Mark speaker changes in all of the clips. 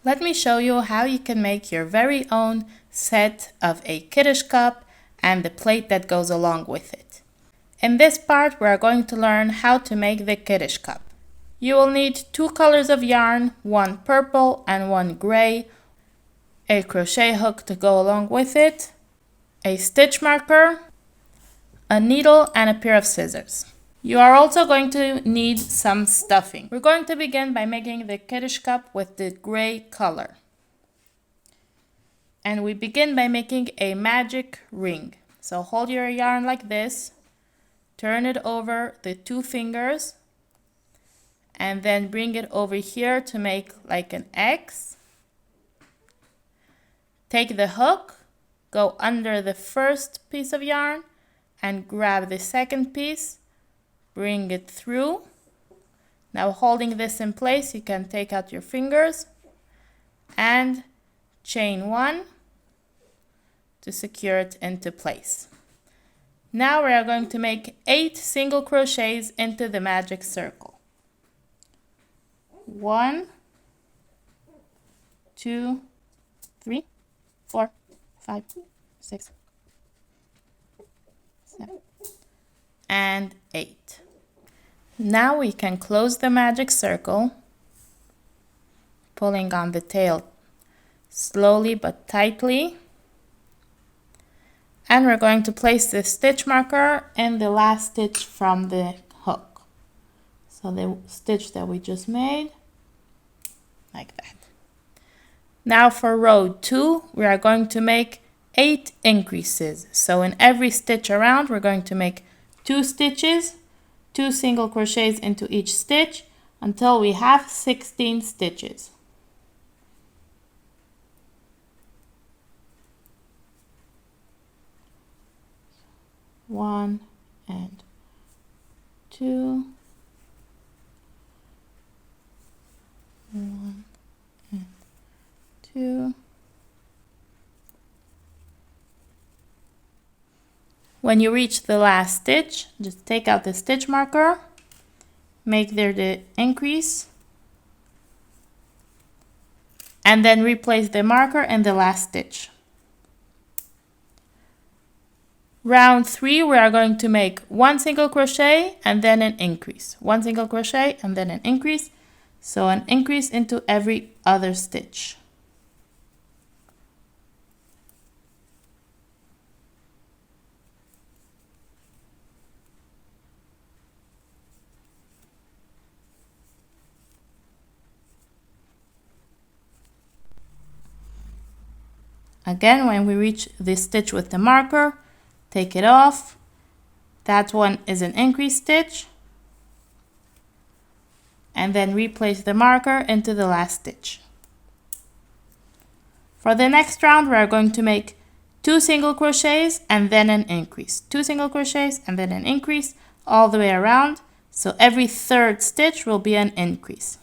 Speaker 1: Let me show you how you can make your very own set of a Kiddush cup and the plate that goes along with it. In this part, we are going to learn how to make the Kiddush cup. You will need 2 colors of yarn, one purple and one gray, a crochet hook to go along with it, a stitch marker, a needle, and a pair of scissors. You are also going to need some stuffing. We're going to begin by making the Kiddush cup with the gray color. And we begin by making a magic ring. So hold your yarn like this, turn it over the 2 fingers, and then bring it over here to make like an X. Take the hook, go under the first piece of yarn, and grab the second piece, bring it through. Now holding this in place, you can take out your fingers and chain 1 to secure it into place. Now we are going to make 8 single crochets into the magic circle. 1, 2, 3, 4, 5, 6, 7, and 8. Now we can close the magic circle, pulling on the tail slowly but tightly. And we're going to place the stitch marker in the last stitch from the hook. So the stitch that we just made, like that. Now for row 2, we are going to make 8 increases. So in every stitch around, we're going to make 2 stitches, 2 single crochets into each stitch until we have 16 stitches. One and 2, 1 and 2. When you reach the last stitch, just take out the stitch marker, make there the increase, and then replace the marker in the last stitch. Round 3, we are going to make 1 single crochet and then an increase. 1 single crochet and then an increase. So an increase into every other stitch. Again, when we reach this stitch with the marker, take it off. That one is an increase stitch. And then replace the marker into the last stitch. For the next round, we are going to make 2 single crochets and then an increase. 2 single crochets and then an increase all the way around. So every third stitch will be an increase.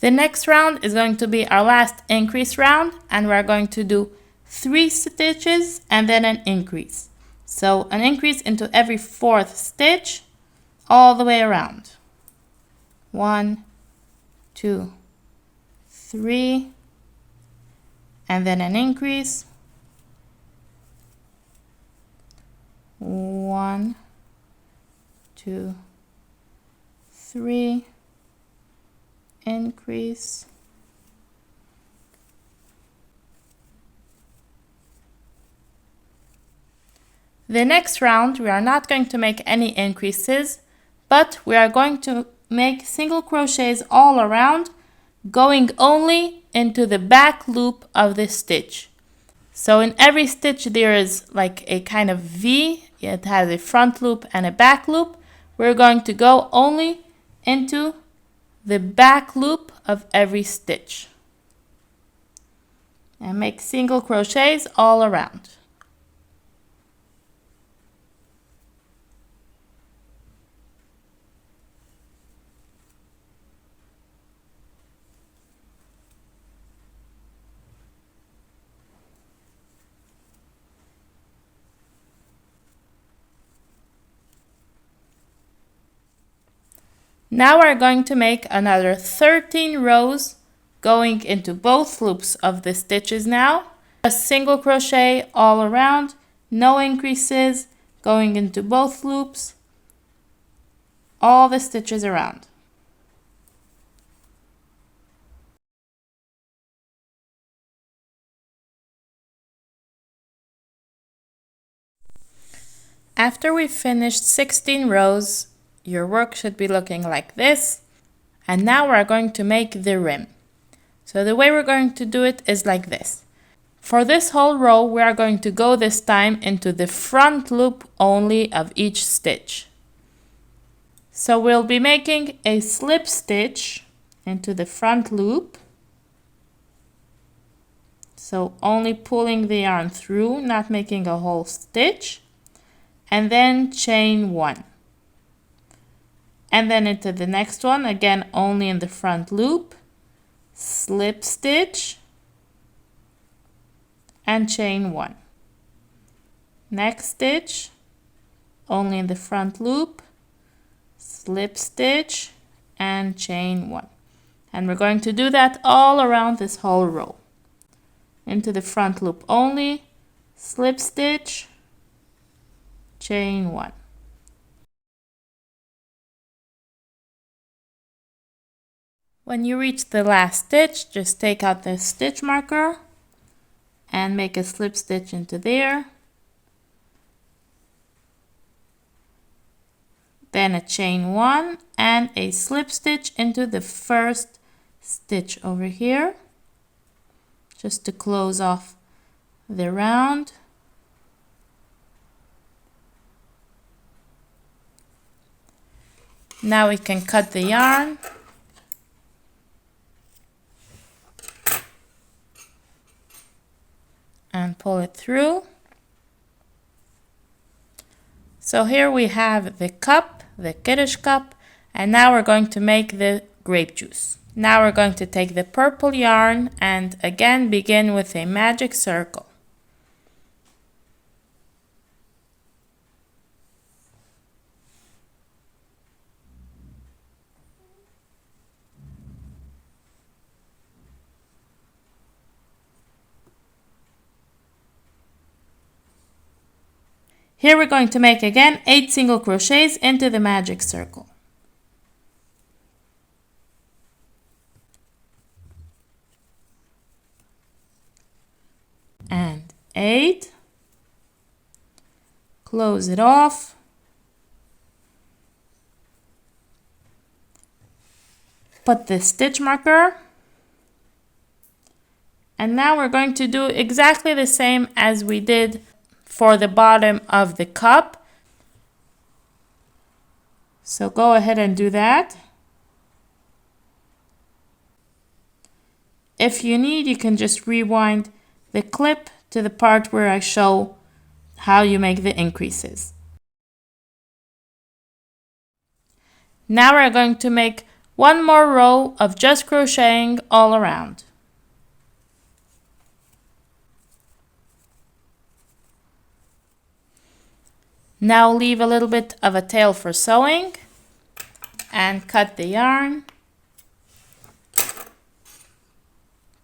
Speaker 1: The next round is going to be our last increase round, and we're going to do 3 stitches and then an increase. So an increase into every 4th stitch all the way around. 1, 2, 3, and then an increase. 1, 2, 3. Increase, the next round we are not going to make any increases, but we are going to make single crochets all around, going only into the back loop of the stitch. So in every stitch there is like a kind of V. It has a front loop and a back loop. We're going to go only into the back loop of every stitch and make single crochets all around. Now we're going to make another 13 rows going into both loops of the stitches now. A single crochet all around, no increases, going into both loops, all the stitches around. After we've finished 16 rows, your work should be looking like this. And now we're going to make the rim. So the way we're going to do it is like this. For this whole row, we are going to go this time into the front loop only of each stitch. So we'll be making a slip stitch into the front loop. So only pulling the yarn through, not making a whole stitch. And then chain 1. And then into the next one, again only in the front loop, slip stitch, and chain 1. Next stitch, only in the front loop, slip stitch, and chain 1. And we're going to do that all around this whole row. Into the front loop only, slip stitch, chain 1. When you reach the last stitch, just take out the stitch marker and make a slip stitch into there. Then a chain 1 and a slip stitch into the first stitch over here, just to close off the round. Now we can cut the yarn. And pull it through. So here we have the cup, the Kiddush cup, and now we're going to make the grape juice. Now we're going to take the purple yarn and again begin with a magic circle. Here we're going to make again 8 single crochets into the magic circle. And 8. Close it off. Put the stitch marker. And now we're going to do exactly the same as we did for the bottom of the cup. So go ahead and do that. If you need, you can just rewind the clip to the part where I show how you make the increases. Now we're going to make one more row of just crocheting all around. Now leave a little bit of a tail for sewing and cut the yarn.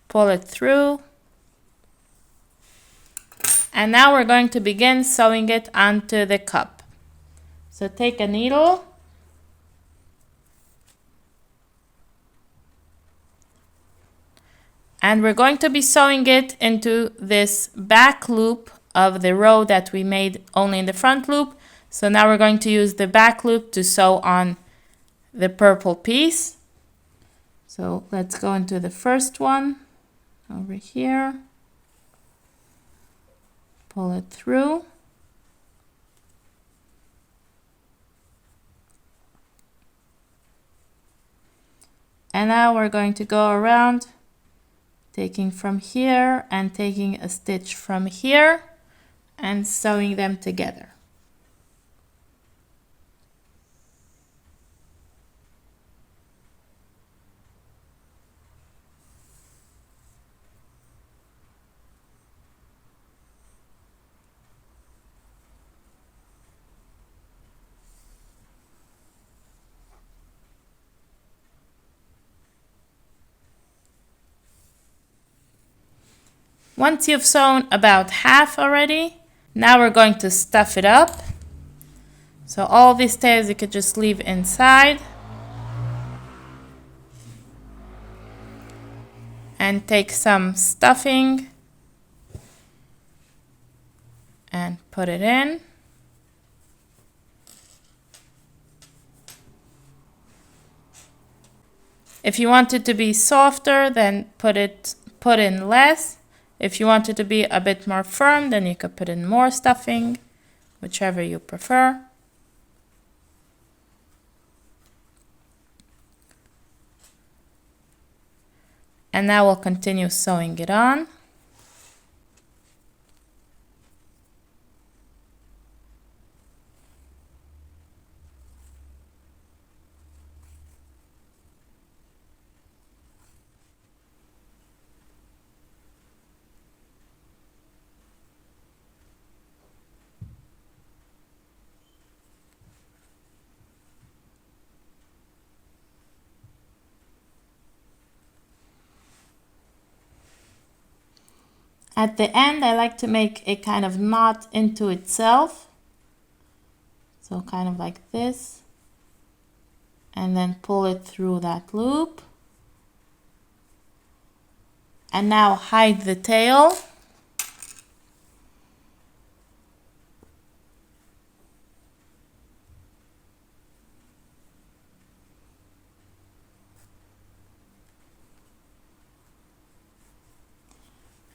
Speaker 1: Pull it through. And now we're going to begin sewing it onto the cup. So take a needle and we're going to be sewing it into this back loop of the row that we made only in the front loop. So now we're going to use the back loop to sew on the purple piece. So let's go into the first one over here. Pull it through. And now we're going to go around, taking from here and taking a stitch from here and sewing them together. Once you've sewn about half already, now we're going to stuff it up. So all these tails you could just leave inside. And take some stuffing and put it in. If you want it to be softer, then put in less. If you want it to be a bit more firm, then you could put in more stuffing, whichever you prefer. And now we'll continue sewing it on. At the end, I like to make a kind of knot into itself. So kind of like this. And then pull it through that loop. And now hide the tail.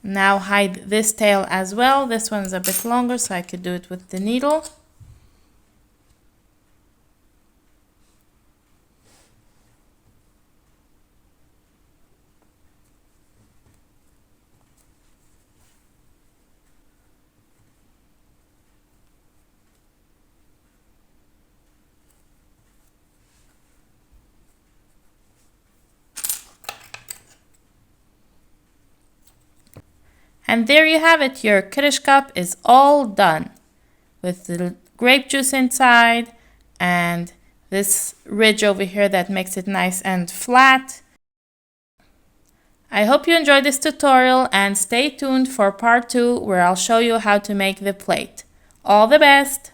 Speaker 1: Now hide this tail as well. This one's a bit longer, so I could do it with the needle. And there you have it, your Kiddush cup is all done with the grape juice inside and this ridge over here that makes it nice and flat. I hope you enjoyed this tutorial and stay tuned for part 2 where I'll show you how to make the plate. All the best!